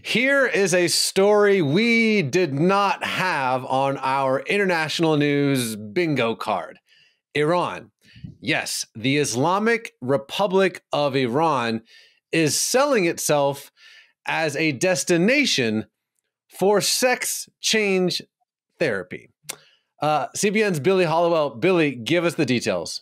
Here is a story we did not have on our international news bingo card. Iran. Yes, the Islamic Republic of Iran is selling itself as a destination for sex change therapy. CBN's Billy Hallowell. Billy, give us the details.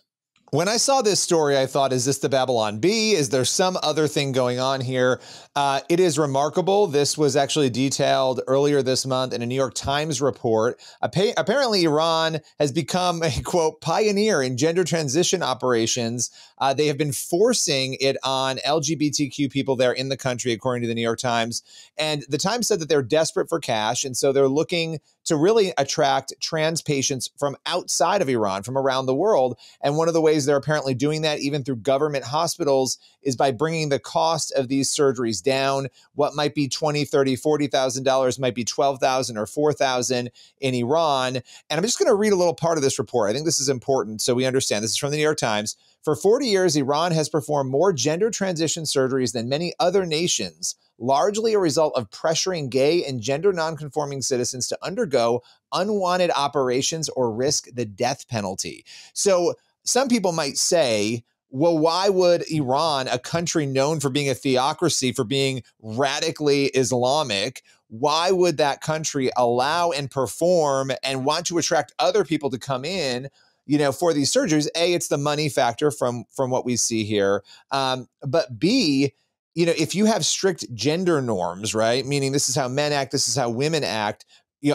When I saw this story, I thought, is this the Babylon Bee? Is there some other thing going on here? It is remarkable. This was actually detailed earlier this month in a New York Times report. Apparently, Iran has become a, quote, pioneer in gender transition operations. They have been forcing it on LGBTQ people there in the country, according to the New York Times. And the Times said that they're desperate for cash. And so they're looking to really attract trans patients from outside of Iran, from around the world. And one of the ways they're apparently doing that, even through government hospitals, is by bringing the cost of these surgeries down. What might be $20,000, $30,000, $40,000 might be $12,000 or $4,000 in Iran. And I'm just going to read a little part of this report. I think this is important so we understand. This is from the New York Times. For 40 years, Iran has performed more gender transition surgeries than many other nations, largely a result of pressuring gay and gender nonconforming citizens to undergo unwanted operations or risk the death penalty. So some people might say, well, why would Iran, a country known for being a theocracy, for being radically Islamic, why would that country allow and perform and want to attract other people to come in, for these surgeries? A, it's the money factor from what we see here. But B, if you have strict gender norms, right, meaning this is how men act, this is how women act,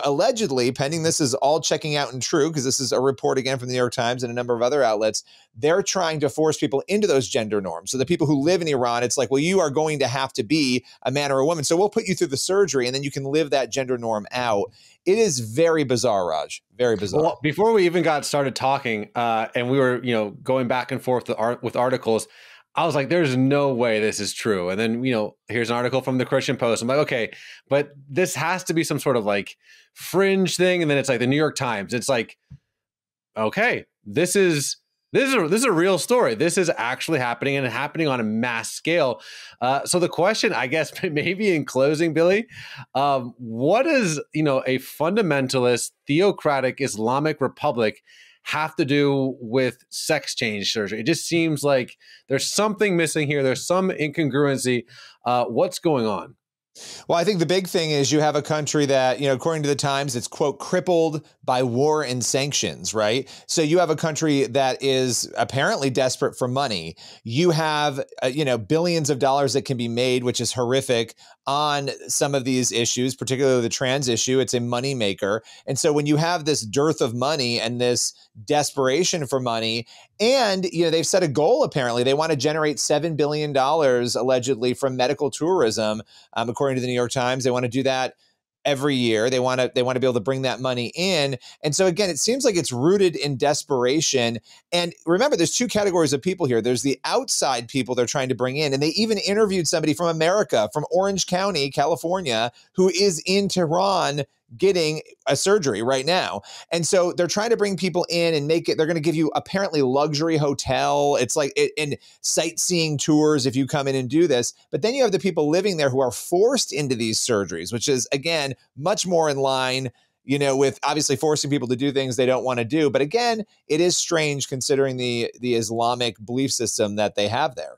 allegedly, pending this is all checking out and true, because this is a report again from the New York Times and a number of other outlets, they're trying to force people into those gender norms. So the people who live in Iran, it's like, well, you are going to have to be a man or a woman. So we'll put you through the surgery and then you can live that gender norm out. It is very bizarre, Raj. Very bizarre. Well, before we even got started talking and we were, going back and forth with articles, I was like, there's no way this is true. And then, here's an article from the Christian Post. I'm like, okay, but this has to be some sort of like fringe thing. And then it's like the New York Times. It's like, okay, this is a real story. This is actually happening and happening on a mass scale. So the question, I guess, maybe in closing, Billy, what is, a fundamentalist, theocratic Islamic republic have to do with sex change surgery? It just seems like there's something missing here. There's some incongruency. What's going on? Well, I think the big thing is you have a country that, according to the Times, it's, quote, crippled by war and sanctions, right? So you have a country that is apparently desperate for money. You have, billions of dollars that can be made, which is horrific, on some of these issues, particularly the trans issue. It's a moneymaker. And so when you have this dearth of money and this desperation for money, and, they've set a goal, apparently. They want to generate $7 billion, allegedly, from medical tourism, according to the New York Times. They want to do that every year. They want to be able to bring that money in. And so, again, it seems like it's rooted in desperation. And remember, there's two categories of people here. There's the outside people they're trying to bring in. And they even interviewed somebody from America, from Orange County, California, who is in Tehran getting a surgery right now. And so they're trying to bring people in and they're going to give you apparently luxury hotel. It's like in sightseeing tours if you come in and do this. But then you have the people living there who are forced into these surgeries, which is, again, much more in line, with obviously forcing people to do things they don't want to do. But again, it is strange considering the Islamic belief system that they have there.